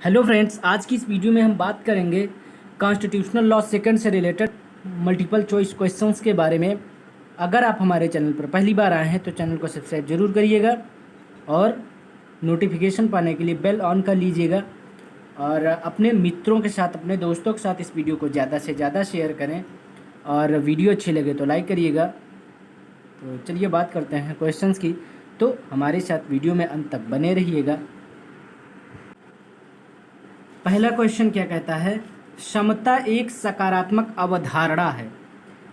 Hello friends, आज की इस वीडियो में हम बात करेंगे कॉन्स्टिट्यूशनल लॉ सेकंड से रिलेटेड मल्टीपल चॉइस क्वेश्चंस के बारे में। अगर आप हमारे चैनल पर पहली बार आए हैं तो चैनल को सब्सक्राइब जरूर करिएगा और नोटिफिकेशन पाने के लिए बेल ऑन कर लीजिएगा और अपने मित्रों के साथ, अपने दोस्तों के साथ इस वीडियो को ज़्यादा से ज़्यादा शेयर करें और वीडियो अच्छी लगे तो लाइक करिएगा। तो चलिए बात करते हैं क्वेश्चंस की, तो हमारे साथ वीडियो में अंत तक बने रहिएगा। पहला क्वेश्चन क्या कहता है? समता एक सकारात्मक अवधारणा है।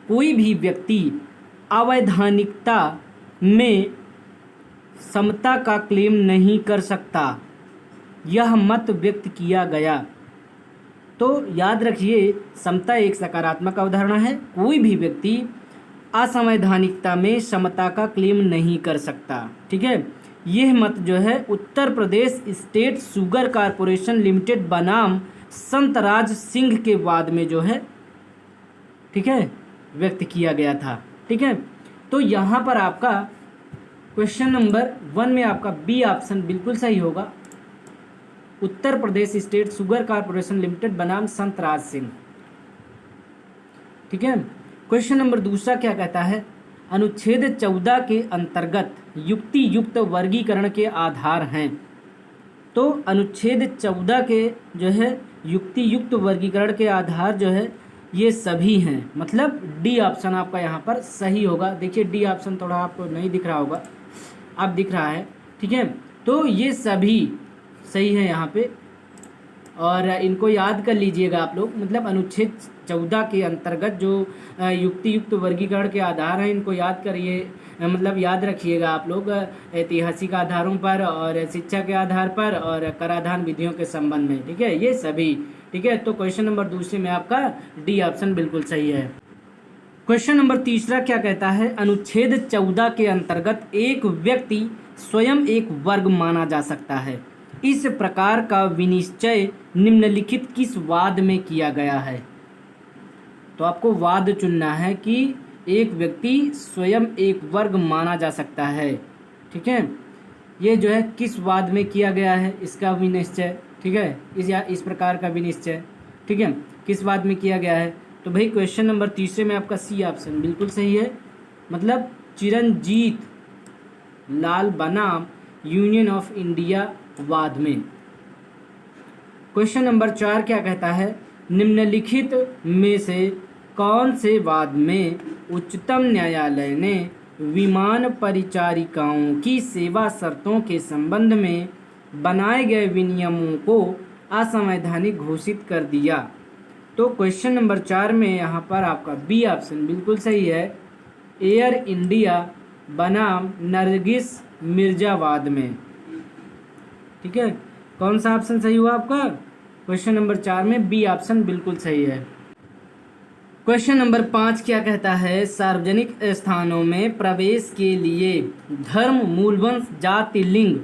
कोई भी व्यक्ति अवैधानिकता में समता का क्लेम नहीं कर सकता, यह मत व्यक्त किया गया। तो याद रखिए, समता एक सकारात्मक अवधारणा है। कोई भी व्यक्ति असंवैधानिकता में समता का क्लेम नहीं कर सकता। ठीक है, यह मत जो है Uttar Pradesh state sugar corporation limited बनाम संतराज सिंह के वाद में जो है, ठीक है, व्यक्त किया गया था। ठीक है, तो यहाँ पर आपका क्वेश्चन नंबर 1 में आपका बी ऑप्शन बिल्कुल सही होगा। Uttar Pradesh state sugar corporation limited बनाम संतराज सिंह। ठीक है, क्वेश्चन नंबर दूसरा क्या कहता है? अनुच्छेद 14 के अंतर्गत युक्ति युक्त वर्गीकरण के आधार हैं। तो अनुच्छेद 14 के जो है युक्ति युक्त वर्गीकरण के आधार जो है ये सभी हैं, मतलब डी ऑप्शन आपका यहाँ पर सही होगा। देखिए डी ऑप्शन थोड़ा आपको नहीं दिख रहा होगा, अब दिख रहा है। ठीक है, तो ये सभी सही है यहाँ पे, और इनको याद कर लीजिएगा आप लोग। मतलब अनुच्छेद 14 के अंतर्गत जो युक्ति युक्त वर्गीकरण के आधार हैं, इनको याद करिए, मतलब याद रखिएगा आप लोग ऐतिहासिक आधारों पर और शिक्षा के आधार पर और कराधान विधियों के संबंध में। ठीक है, ये सभी। ठीक है, तो क्वेश्चन नंबर दूसरे में आपका डी ऑप्शन बिल्कुल सही है। क्वेश्चन नंबर तीसरा क्या कहता है? अनुच्छेद 14 के अंतर्गत एक व्यक्ति स्वयं एक वर्ग माना जा सकता है। इस प्रकार का विनिश्चय निम्नलिखित किस वाद में किया गया है? तो आपको वाद चुनना है कि एक व्यक्ति स्वयं एक वर्ग माना जा सकता है। ठीक है, ये जो है किस वाद में किया गया है इसका विनिश्चय। ठीक है, इस प्रकार का विनिश्चय, ठीक है, किस वाद में किया गया है? तो भाई क्वेश्चन नंबर तीसरे में आपका सी ऑप्शन बिल्कुल सही है, मतलब चिरंजीत लाल बनाम यूनियन ऑफ इंडिया वाद में। क्वेश्चन नंबर 4 क्या कहता है? निम्नलिखित में से कौन से वाद में उच्चतम न्यायालय ने विमान परिचारिकाओं की सेवा शर्तों के संबंध में बनाए गए विनियमों को असंवैधानिक घोषित कर दिया? तो क्वेश्चन नंबर 4 में यहाँ पर आपका बी ऑप्शन बिल्कुल सही है, एयर इंडिया बनाम नरगिस मिर्जा वाद में। ठीक है, कौन सा ऑप्शन सही हुआ आपका? क्वेश्चन नंबर 4 में बी ऑप्शन बिल्कुल सही है। क्वेश्चन नंबर 5 क्या कहता है? सार्वजनिक स्थानों में प्रवेश के लिए धर्म, मूलवंश, जाति, लिंग,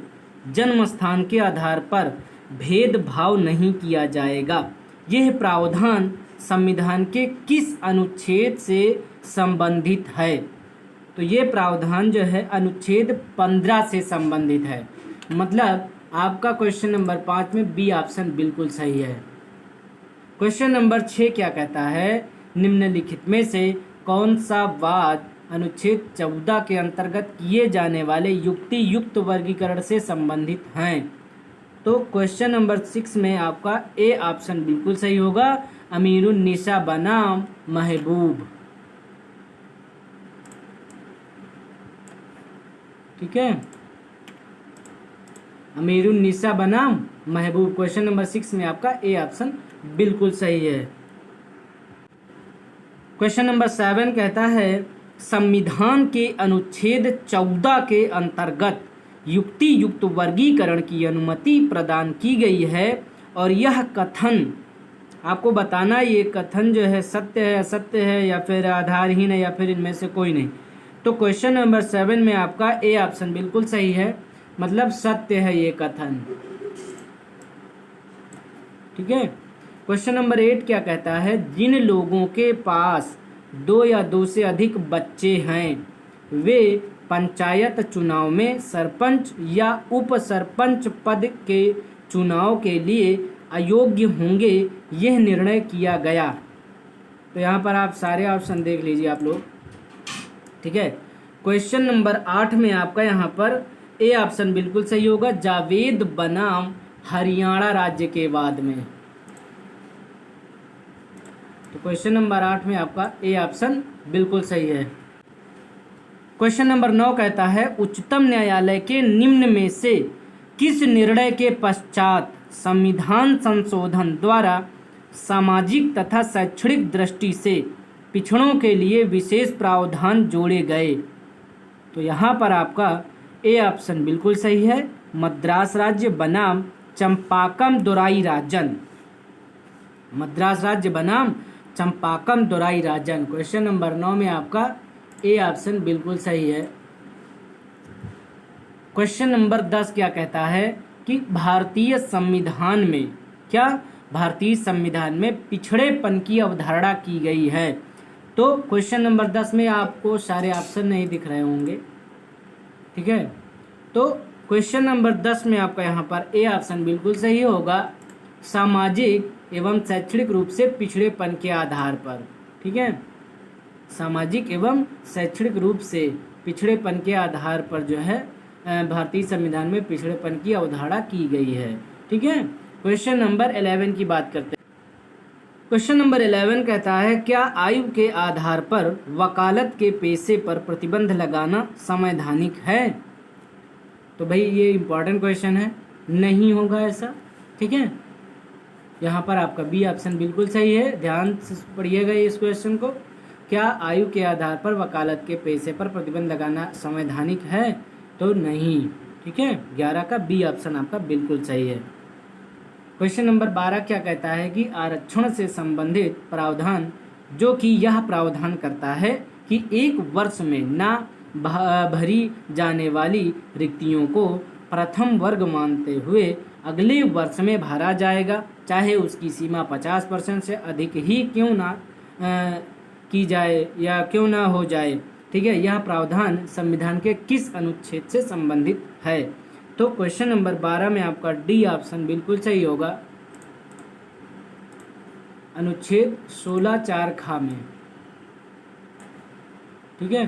जन्म स्थान के आधार पर भेदभाव नहीं किया जाएगा। यह प्रावधान संविधान के किस अनुच्छेद से संबंधित है? तो ये प्रावधान जो है अनुच्छेद 15 से संबंधित है। मतलब आपका क्वेश्चन नंबर 5 में बी ऑप्शन बिल्कुल सही है। क्वेश्चन नंबर 6 क्या कहता है? निम्नलिखित में से कौन सा वाद अनुच्छेद 14 के अंतर्गत किए जाने वाले युक्ति युक्त वर्गीकरण से संबंधित हैं? तो क्वेश्चन नंबर 6 में आपका ए ऑप्शन बिल्कुल सही होगा, अमीरुन्निसा बनाम महबूब। ठीक है, अमीरुन्निसा बनाम महबूब। क्वेश्चन नंबर 6 में आपका ए ऑप्शन बिल्कुल सही है। क्वेश्चन नंबर 7 कहता है संविधान के अनुच्छेद 14 के अंतर्गत युक्ति युक्त वर्गीकरण की अनुमति प्रदान की गई है और यह कथन आपको बताना, ये कथन जो है सत्य है, असत्य है या फिर आधारहीन है या फिर इनमें से कोई नहीं। तो क्वेश्चन नंबर 7 में आपका ए ऑप्शन बिल्कुल सही है, मतलब सत्य है ये कथन। ठीक है, क्वेश्चन नंबर 8 क्या कहता है? जिन लोगों के पास 2 या 2 से अधिक बच्चे हैं वे पंचायत चुनाव में सरपंच या उप सरपंच पद के चुनाव के लिए अयोग्य होंगे, यह निर्णय किया गया। तो यहाँ पर आप सारे ऑप्शन देख लीजिए आप लोग, ठीक है। क्वेश्चन नंबर 8 में आपका यहाँ पर ए ऑप्शन बिल्कुल सही होगा, जावेद बनाम हरियाणा राज्य के बाद में। तो क्वेश्चन नंबर 8 में आपका ए ऑप्शन बिल्कुल सही है। क्वेश्चन नंबर 9 कहता है उच्चतम न्यायालय के निम्न में से किस निर्णय के पश्चात संविधान संशोधन द्वारा सामाजिक तथा शैक्षणिक दृष्टि से पिछड़ों के लिए विशेष प्रावधान जोड़े गए। तो यहाँ पर आपका ए ऑप्शन बिल्कुल सही है, मद्रास राज्य बनाम चंपाकम दोराई राजन। मद्रास राज्य बनाम चंपाकम दोराई राजन। क्वेश्चन नंबर 9 में आपका ए ऑप्शन बिल्कुल सही है। क्वेश्चन नंबर 10 क्या कहता है कि भारतीय संविधान में, क्या भारतीय संविधान में पिछड़ेपन की अवधारणा की गई है। तो क्वेश्चन नंबर 10 में आपको सारे ऑप्शन नहीं दिख रहे होंगे, ठीक है। तो क्वेश्चन नंबर 10 में आपका यहाँ पर ए ऑप्शन बिल्कुल सही होगा, सामाजिक एवं शैक्षणिक रूप से पिछड़ेपन के आधार पर, ठीक है। सामाजिक एवं शैक्षणिक रूप से पिछड़ेपन के आधार पर जो है भारतीय संविधान में पिछड़ेपन की अवधारणा की गई है, ठीक है। क्वेश्चन नंबर 11 की बात करते हैं। क्वेश्चन नंबर 11 कहता है क्या आयु के आधार पर वकालत के पेशे पर प्रतिबंध लगाना संवैधानिक है। तो भाई ये इम्पोर्टेंट क्वेश्चन है, नहीं होगा ऐसा, ठीक है। यहाँ पर आपका बी ऑप्शन बिल्कुल सही है, ध्यान से पढ़िएगा इस क्वेश्चन को। क्या आयु के आधार पर वकालत के पेशे पर प्रतिबंध लगाना संवैधानिक है, तो नहीं, ठीक है। 11 का बी ऑप्शन आपका बिल्कुल सही है। क्वेश्चन नंबर 12 क्या कहता है कि आरक्षण से संबंधित प्रावधान जो कि यह प्रावधान करता है कि एक वर्ष में ना भरी जाने वाली रिक्तियों को प्रथम वर्ग मानते हुए अगले वर्ष में भरा जाएगा, चाहे उसकी सीमा 50% से अधिक ही क्यों ना की जाए या क्यों ना हो जाए, ठीक है। यह प्रावधान संविधान के किस अनुच्छेद से संबंधित है। तो क्वेश्चन नंबर 12 में आपका डी ऑप्शन बिल्कुल सही होगा, अनुच्छेद 16(4) खा में, ठीक है।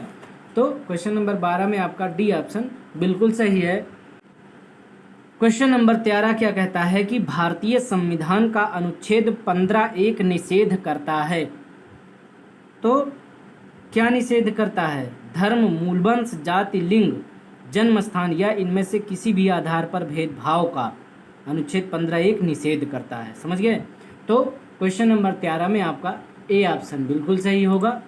तो क्वेश्चन नंबर 12 में आपका डी ऑप्शन बिल्कुल सही है। क्वेश्चन नंबर 13 क्या कहता है कि भारतीय संविधान का अनुच्छेद 15(1) निषेध करता है। तो क्या निषेध करता है, धर्म, मूलवंश, जाति, लिंग, जन्म स्थान या इनमें से किसी भी आधार पर भेदभाव का अनुच्छेद 15(1) निषेध करता है, समझ गए। तो क्वेश्चन नंबर 13 में आपका ए ऑप्शन बिल्कुल सही होगा,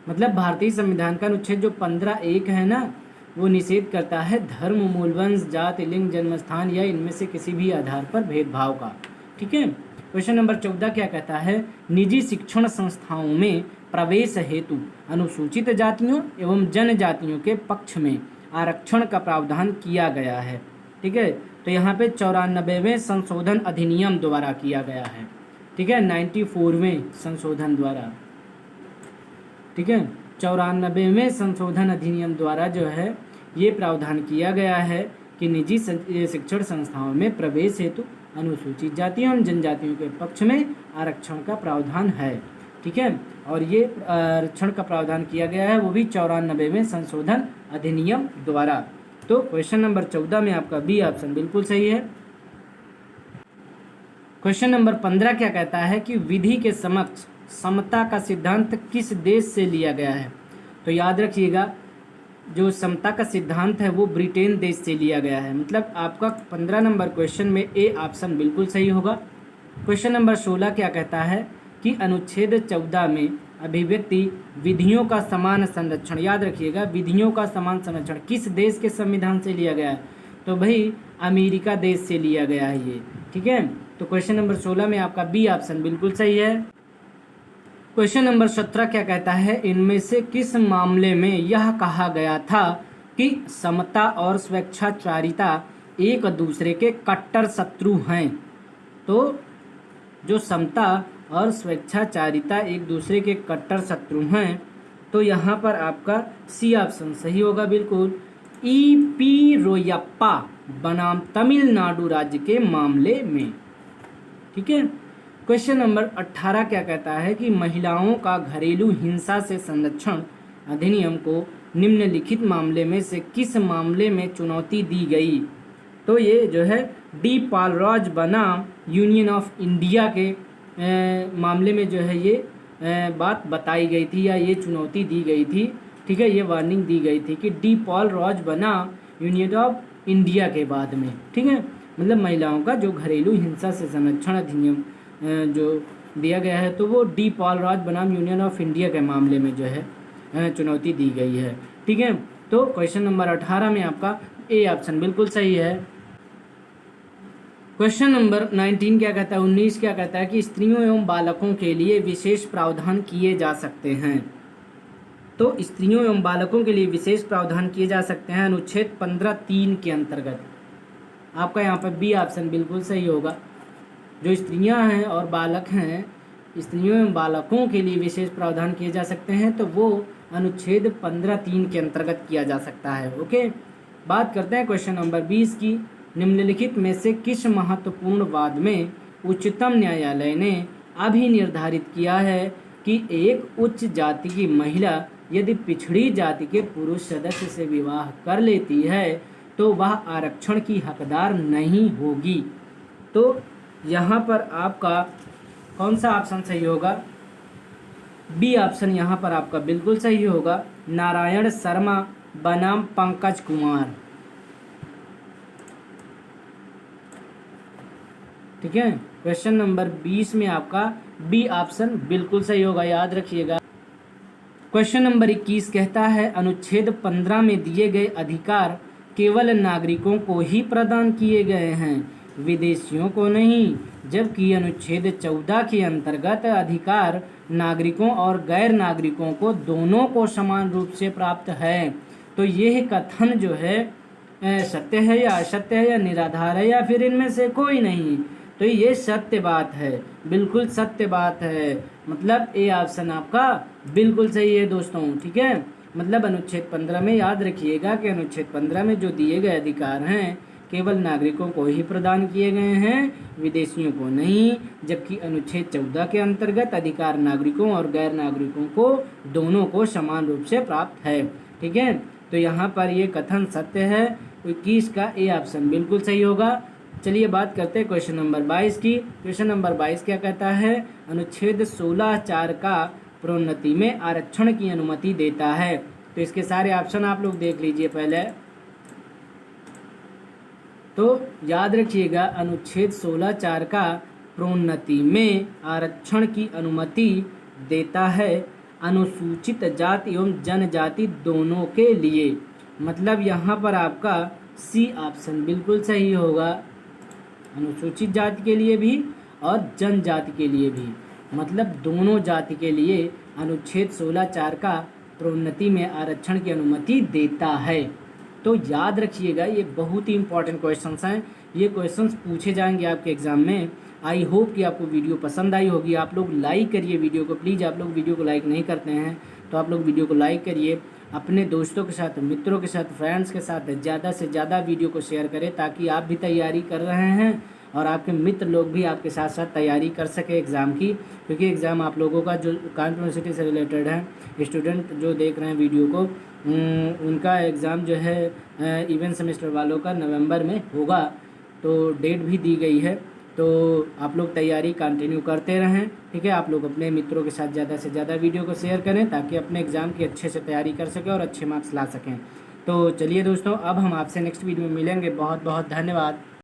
मतलब भारतीय संविधान का अनुच्छेद जो 15(1) है ना, वो निषेध करता है धर्म, मूलवंश, जाति, लिंग, जन्म स्थान या इनमें से किसी भी आधार पर भेदभाव का, ठीक है। क्वेश्चन नंबर 14 क्या कहता है, निजी शिक्षण संस्थाओं में प्रवेश हेतु अनुसूचित जातियों एवं जनजातियों के पक्ष में आरक्षण का प्रावधान किया गया है, ठीक है। तो यहाँ पे 94वें संशोधन अधिनियम द्वारा किया गया है, ठीक है, 94वें संशोधन द्वारा, ठीक है। 94वें संशोधन अधिनियम द्वारा जो है ये प्रावधान किया गया है कि निजी शिक्षण संस्थाओं में प्रवेश हेतु अनुसूचित जातियों एवं जनजातियों के पक्ष में आरक्षण का प्रावधान है, ठीक है। और ये आरक्षण का प्रावधान किया गया है वो भी 94वें संशोधन अधिनियम द्वारा। तो क्वेश्चन नंबर 14 में आपका बी ऑप्शन बिल्कुल सही है। क्वेश्चन नंबर 15 क्या कहता है कि विधि के समक्ष समता का सिद्धांत किस देश से लिया गया है। तो याद रखिएगा जो समता का सिद्धांत है वो ब्रिटेन देश से लिया गया है, मतलब आपका 15 नंबर क्वेश्चन में ए ऑप्शन बिल्कुल सही होगा। क्वेश्चन नंबर 16 क्या कहता है कि अनुच्छेद 14 में अभिव्यक्ति विधियों का समान संरक्षण, याद रखिएगा विधियों का समान संरक्षण किस देश के संविधान से लिया गया है, तो भाई अमेरिका देश से लिया गया है ये, ठीक है। तो क्वेश्चन नंबर 16 में आपका बी ऑप्शन बिल्कुल सही है। क्वेश्चन नंबर 17 क्या कहता है, इनमें से किस मामले में यह कहा गया था कि समता और स्वेच्छाचारिता एक दूसरे के कट्टर शत्रु हैं। तो जो समता और स्वेच्छाचारिता एक दूसरे के कट्टर शत्रु हैं, तो यहाँ पर आपका सी ऑप्शन सही होगा बिल्कुल। ई.पी. रोयप्पा बनाम तमिलनाडु राज्य के मामले में। ठीक है। क्वेश्चन नंबर 18 क्या कहता है कि महिलाओं का घरेलू हिंसा से संरक्षण अधिनियम को निम्नलिखित मामले में से किस मामले में चुनौती दी गई। तो ये जो है डी पालराज बनाम यूनियन ऑफ इंडिया के मामले में जो है ये बात बताई गई थी या ये चुनौती दी गई थी। ठीक है, ये वार्निंग दी गई थी कि डी पालराज बनाम यूनियन ऑफ इंडिया के बाद में। ठीक है, मतलब महिलाओं का जो घरेलू हिंसा से संरक्षण अधिनियम जो दिया गया है तो वो डी पालराज बनाम यूनियन ऑफ इंडिया के मामले में जो है चुनौती दी गई है। ठीक है, तो क्वेश्चन नंबर 18 में आपका ए ऑप्शन बिल्कुल सही है। क्वेश्चन नंबर 19 क्या कहता है, 19 क्या कहता है कि स्त्रियों एवं बालकों के लिए विशेष प्रावधान किए जा सकते हैं। तो स्त्रियों एवं बालकों के लिए विशेष प्रावधान किए जा सकते हैं अनुच्छेद 15(3) के अंतर्गत। आपका यहाँ पर बी ऑप्शन बिल्कुल सही होगा। जो स्त्रियां हैं और बालक हैं, स्त्रियों एवं बालकों के लिए विशेष प्रावधान किए जा सकते हैं तो वो अनुच्छेद 15(3) के अंतर्गत किया जा सकता है। ओके, बात करते हैं क्वेश्चन नंबर 20 की। निम्नलिखित में से किस महत्वपूर्ण वाद में उच्चतम न्यायालय ने अभी निर्धारित किया है कि एक उच्च जाति की महिला यदि पिछड़ी जाति के पुरुष सदस्य से विवाह कर लेती है तो वह आरक्षण की हकदार नहीं होगी। तो यहाँ पर आपका कौन सा ऑप्शन सही होगा? बी ऑप्शन यहाँ पर आपका बिल्कुल सही होगा, नारायण शर्मा बनाम पंकज कुमार। ठीक है, क्वेश्चन नंबर 20 में आपका बी ऑप्शन बिल्कुल सही होगा, याद रखिएगा। क्वेश्चन नंबर 21 कहता है अनुच्छेद 15 में दिए गए अधिकार केवल नागरिकों को ही प्रदान किए गए हैं, विदेशियों को नहीं, जबकि अनुच्छेद 14 के अंतर्गत अधिकार नागरिकों और गैर नागरिकों को दोनों को समान रूप से प्राप्त है। तो यह कथन जो है सत्य है या असत्य है या निराधार है या फिर इनमें से कोई नहीं? तो ये सत्य बात है, बिल्कुल सत्य बात है। मतलब ए ऑप्शन आपका बिल्कुल सही है दोस्तों। ठीक है, मतलब अनुच्छेद 15 में याद रखिएगा कि अनुच्छेद 15 में जो दिए गए अधिकार हैं केवल नागरिकों को ही प्रदान किए गए हैं, विदेशियों को नहीं, जबकि अनुच्छेद 14 के अंतर्गत अधिकार नागरिकों और गैर नागरिकों को दोनों को समान रूप से प्राप्त है। ठीक है, तो यहाँ पर ये कथन सत्य है। 21 का ए ऑप्शन बिल्कुल सही होगा। चलिए बात करते हैं क्वेश्चन नंबर 22 की। क्वेश्चन नंबर 22 क्या कहता है, अनुच्छेद 16(4) का प्रोन्नति में आरक्षण की अनुमति देता है। तो इसके सारे ऑप्शन आप लोग देख लीजिए पहले। तो याद रखिएगा अनुच्छेद 16(4) का प्रोन्नति में आरक्षण की अनुमति देता है अनुसूचित जाति एवं जनजाति दोनों के लिए। मतलब यहाँ पर आपका सी ऑप्शन बिल्कुल सही होगा, अनुसूचित जाति के लिए भी और जनजाति के लिए भी, मतलब दोनों जाति के लिए अनुच्छेद 16(4) का प्रोन्नति में आरक्षण की अनुमति देता है। तो याद रखिएगा ये बहुत ही इंपॉर्टेंट क्वेश्चंस हैं, ये क्वेश्चंस पूछे जाएंगे आपके एग्जाम में। आई होप कि आपको वीडियो पसंद आई होगी। आप लोग लाइक करिए वीडियो को, प्लीज़। आप लोग वीडियो को लाइक नहीं करते हैं तो आप लोग वीडियो को लाइक करिए, अपने दोस्तों के साथ, मित्रों के साथ, फ्रेंड्स के साथ ज़्यादा से ज़्यादा वीडियो को शेयर करें ताकि आप भी तैयारी कर रहे हैं और आपके मित्र लोग भी आपके साथ साथ तैयारी कर सके एग्ज़ाम की। क्योंकि एग्ज़ाम आप लोगों का जो कानपुर यूनिवर्सिटी से रिलेटेड है, स्टूडेंट जो देख रहे हैं वीडियो को, उनका एग्ज़ाम जो है इवेंट सेमेस्टर वालों का नवंबर में होगा। तो डेट भी दी गई है, तो आप लोग तैयारी कंटिन्यू करते रहें। ठीक है, आप लोग अपने मित्रों के साथ ज़्यादा से ज़्यादा वीडियो को शेयर करें ताकि अपने एग्ज़ाम की अच्छे से तैयारी कर सकें और अच्छे मार्क्स ला सकें। तो चलिए दोस्तों, अब हम आपसे नेक्स्ट वीडियो में मिलेंगे। बहुत बहुत धन्यवाद।